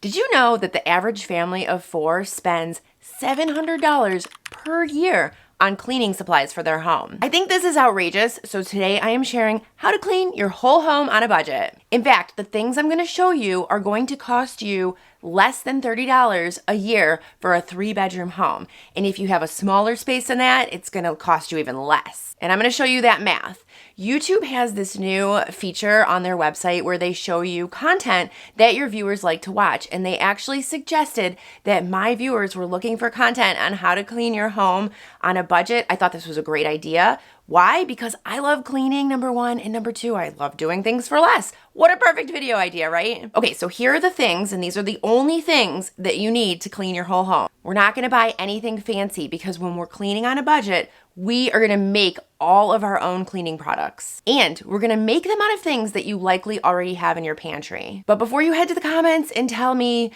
Did you know that the average family of 4 spends $700 per year on cleaning supplies for their home? I think this is outrageous, so today I am sharing how to clean your whole home on a budget. In fact, the things I'm going to show you are going to cost you less than $30 a year for a 3-bedroom home. And if you have a smaller space than that, it's going to cost you even less. And I'm going to show you that math. YouTube has this new feature on their website where they show you content that your viewers like to watch. And they actually suggested that my viewers were looking for content on how to clean your home on a budget. I thought this was a great idea. Why? Because I love cleaning, number one, and number two, I love doing things for less. What a perfect video idea, right? Okay, so here are the things, and these are the only things that you need to clean your whole home. We're not gonna buy anything fancy because when we're cleaning on a budget, we are gonna make all of our own cleaning products. And we're gonna make them out of things that you likely already have in your pantry. But before you head to the comments and tell me,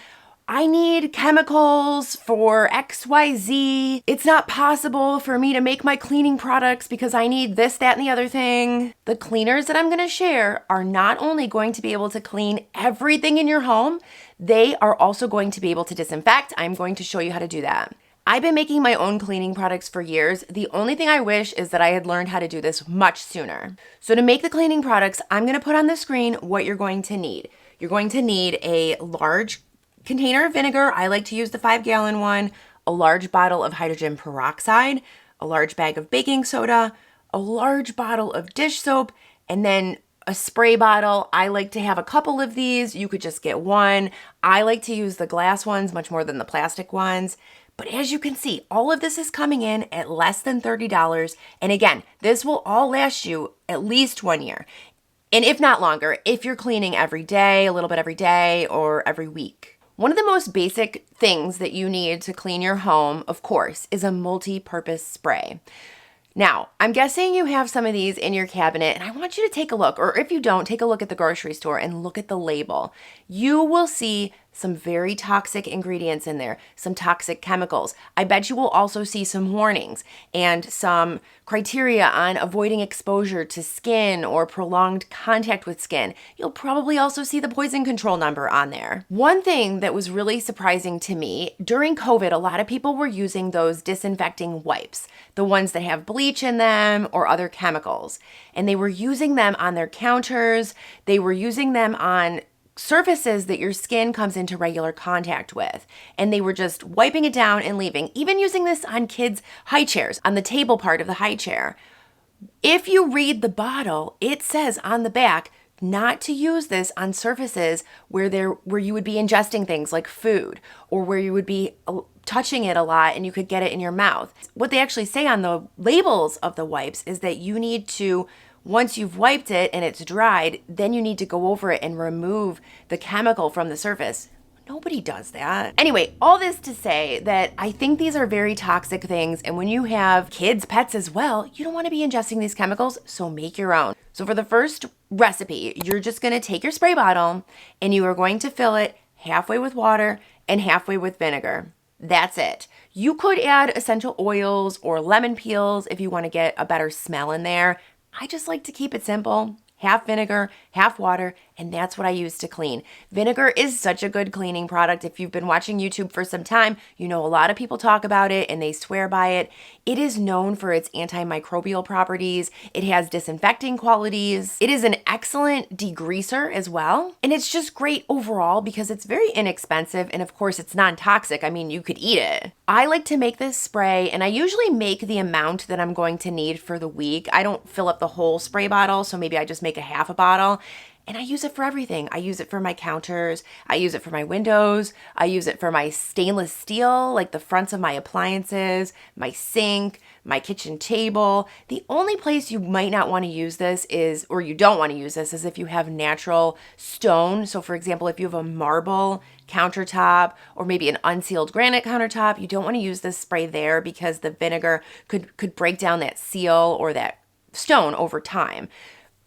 I need chemicals for XYZ. It's not possible for me to make my cleaning products because I need this, that, and the other thing. The cleaners that I'm gonna share are not only going to be able to clean everything in your home, they are also going to be able to disinfect. I'm going to show you how to do that. I've been making my own cleaning products for years. The only thing I wish is that I had learned how to do this much sooner. So to make the cleaning products, I'm gonna put on the screen what you're going to need. You're going to need a large container of vinegar. I like to use the 5-gallon one, a large bottle of hydrogen peroxide, a large bag of baking soda, a large bottle of dish soap, and then a spray bottle. I like to have a couple of these. You could just get one. I like to use the glass ones much more than the plastic ones. But as you can see, all of this is coming in at less than $30. And again, this will all last you at least 1 year. And if not longer, if you're cleaning every day, a little bit every day, or every week. One of the most basic things that you need to clean your home, of course, is a multi-purpose spray. Now, I'm guessing you have some of these in your cabinet, and I want you to take a look, or if you don't, take a look at the grocery store and look at the label. You will see some very toxic ingredients in there, some toxic chemicals. I bet you will also see some warnings and some criteria on avoiding exposure to skin or prolonged contact with skin. You'll probably also see the poison control number on there. One thing that was really surprising to me, during COVID, a lot of people were using those disinfecting wipes, the ones that have bleach in them or other chemicals. And they were using them on their counters. They were using them on surfaces that your skin comes into regular contact with. And they were just wiping it down and leaving, even using this on kids' high chairs, on the table part of the high chair. If you read the bottle, it says on the back not to use this on surfaces where you would be ingesting things like food, or where you would be touching it a lot and you could get it in your mouth. What they actually say on the labels of the wipes is that you need to, once you've wiped it and it's dried, then you need to go over it and remove the chemical from the surface. Nobody does that. Anyway, all this to say that I think these are very toxic things, and when you have kids, pets as well, you don't want to be ingesting these chemicals, so make your own. So for the first recipe, you're just going to take your spray bottle and you are going to fill it halfway with water and halfway with vinegar. That's it. You could add essential oils or lemon peels if you want to get a better smell in there. I just like to keep it simple. Half vinegar, half water, and that's what I use to clean. Vinegar is such a good cleaning product. If you've been watching YouTube for some time, you know a lot of people talk about it and they swear by it. It is known for its antimicrobial properties. It has disinfecting qualities. It is an excellent degreaser as well. And it's just great overall because it's very inexpensive, and of course it's non-toxic. I mean, you could eat it. I like to make this spray, and I usually make the amount that I'm going to need for the week. I don't fill up the whole spray bottle, so maybe I just make a half a bottle. And I use it for everything. I use it for my counters. I use it for my windows. I use it for my stainless steel, like the fronts of my appliances, my sink, my kitchen table. The only place you might not want to use this is, or you don't want to use this, is if you have natural stone. So for example, if you have a marble countertop or maybe an unsealed granite countertop, you don't want to use this spray there because the vinegar could break down that seal or that stone over time.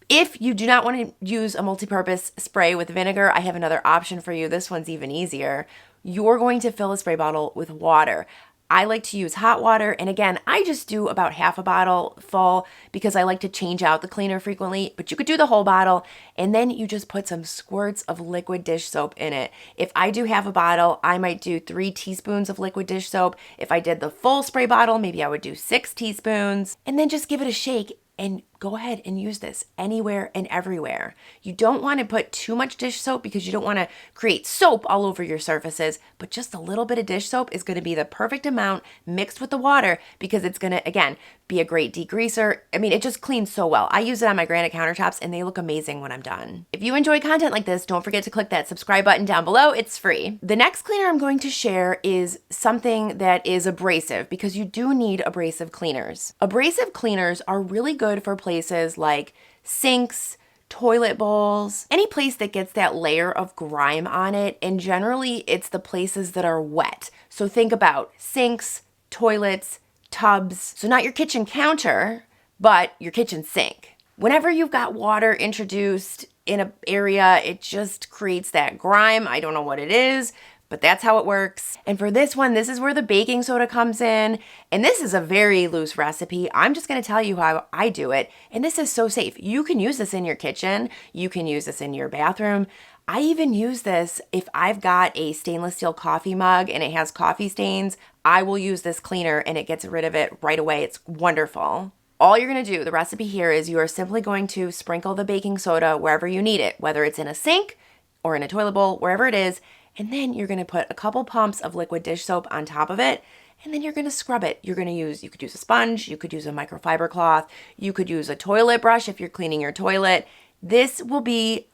If you do not want to use a multi-purpose spray with vinegar, I have another option for you. This one's even easier. You're going to fill a spray bottle with water. I like to use hot water, and again, I just do about half a bottle full because I like to change out the cleaner frequently, but you could do the whole bottle, and then you just put some squirts of liquid dish soap in it. If I do half a bottle, I might do 3 teaspoons of liquid dish soap. If I did the full spray bottle, maybe I would do 6 teaspoons, and then just give it a shake and go ahead and use this anywhere and everywhere. You don't want to put too much dish soap because you don't want to create soap all over your surfaces, but just a little bit of dish soap is going to be the perfect amount mixed with the water because it's going to, again, be a great degreaser. I mean, it just cleans so well. I use it on my granite countertops and they look amazing when I'm done. If you enjoy content like this, don't forget to click that subscribe button down below. It's free. The next cleaner I'm going to share is something that is abrasive because you do need abrasive cleaners. Abrasive cleaners are really good for places like sinks, toilet bowls, any place that gets that layer of grime on it, and generally it's the places that are wet. So think about sinks, toilets, tubs. So not your kitchen counter, but your kitchen sink. Whenever you've got water introduced in an area, it just creates that grime. I don't know what it is, but that's how it works. And for this one, this is where the baking soda comes in. And this is a very loose recipe. I'm just gonna tell you how I do it. And this is so safe. You can use this in your kitchen. You can use this in your bathroom. I even use this if I've got a stainless steel coffee mug and it has coffee stains. I will use this cleaner and it gets rid of it right away. It's wonderful. All you're gonna do, the recipe here is you are simply going to sprinkle the baking soda wherever you need it, whether it's in a sink or in a toilet bowl, wherever it is. And then you're gonna put a couple pumps of liquid dish soap on top of it, and then you're gonna scrub it. You could use a sponge, you could use a microfiber cloth, you could use a toilet brush if you're cleaning your toilet. This will be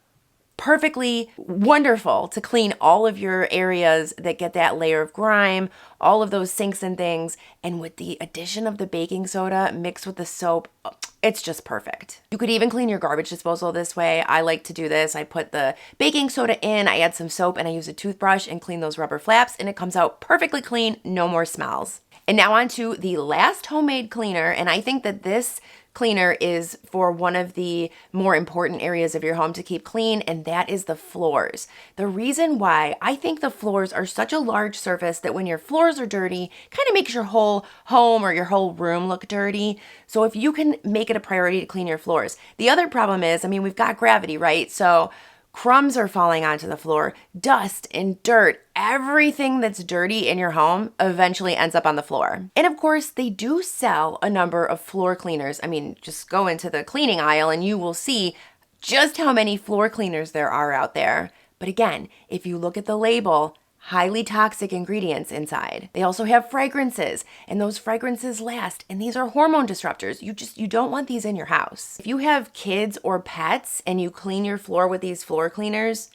perfectly wonderful to clean all of your areas that get that layer of grime, all of those sinks and things. And with the addition of the baking soda mixed with the soap, it's just perfect. You could even clean your garbage disposal this way. I like to do this. I put the baking soda in, I add some soap, and I use a toothbrush and clean those rubber flaps, and it comes out perfectly clean, no more smells. And now on to the last homemade cleaner, and I think that this cleaner is for one of the more important areas of your home to keep clean, and that is the floors. The reason why I think the floors are such a large surface that when your floors are dirty, kind of makes your whole home or your whole room look dirty. So if you can make it a priority to clean your floors. The other problem is, I mean, we've got gravity, right? So crumbs are falling onto the floor, dust and dirt, everything that's dirty in your home eventually ends up on the floor. And of course, they do sell a number of floor cleaners. I mean, just go into the cleaning aisle and you will see just how many floor cleaners there are out there. But again, if you look at the label, highly toxic ingredients inside. They also have fragrances, and those fragrances last, and these are hormone disruptors. You don't want these in your house. If you have kids or pets and you clean your floor with these floor cleaners,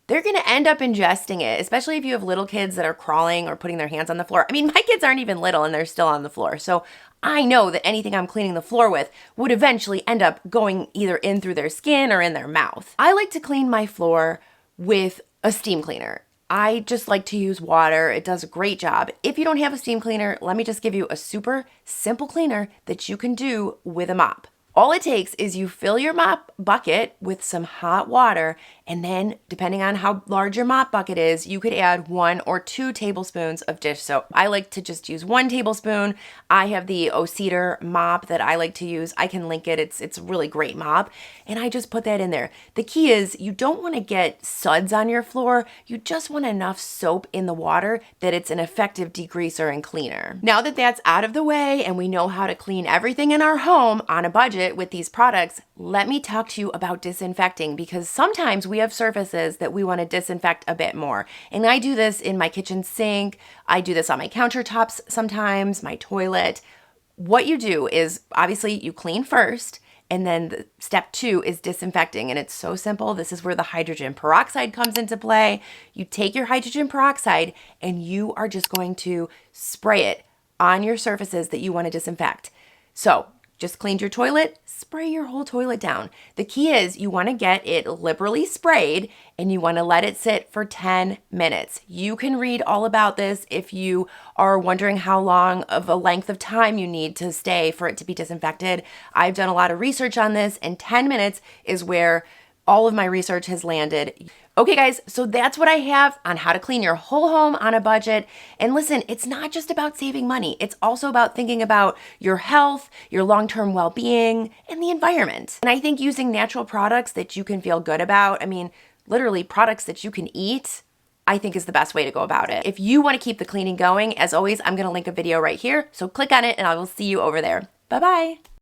they're gonna end up ingesting it, especially if you have little kids that are crawling or putting their hands on the floor. I mean, my kids aren't even little and they're still on the floor. So I know that anything I'm cleaning the floor with would eventually end up going either in through their skin or in their mouth. I like to clean my floor with a steam cleaner. I just like to use water. It does a great job. If you don't have a steam cleaner, let me just give you a super simple cleaner that you can do with a mop. All it takes is you fill your mop bucket with some hot water, and then depending on how large your mop bucket is, you could add 1 or 2 tablespoons of dish soap. I like to just use 1 tablespoon. I have the O-Cedar mop that I like to use. I can link it. It's a really great mop, and I just put that in there. The key is you don't want to get suds on your floor. You just want enough soap in the water that it's an effective degreaser and cleaner. Now that that's out of the way and we know how to clean everything in our home on a budget with these products, let me talk to you about disinfecting, because sometimes we have surfaces that we want to disinfect a bit more. And I do this in my kitchen sink. I do this on my countertops sometimes, my toilet. What you do is obviously you clean first, and then step 2 is disinfecting. And it's so simple. This is where the hydrogen peroxide comes into play. You take your hydrogen peroxide and you are just going to spray it on your surfaces that you want to disinfect. So just cleaned your toilet, spray your whole toilet down. The key is you want to get it liberally sprayed and you want to let it sit for 10 minutes. You can read all about this if you are wondering how long of a length of time you need to stay for it to be disinfected. I've done a lot of research on this, and 10 minutes is where all of my research has landed. Okay, guys, so that's what I have on how to clean your whole home on a budget. And listen, it's not just about saving money. It's also about thinking about your health, your long-term well-being, and the environment. And I think using natural products that you can feel good about, I mean, literally products that you can eat, I think is the best way to go about it. If you want to keep the cleaning going, as always, I'm going to link a video right here. So click on it and I will see you over there. Bye-bye.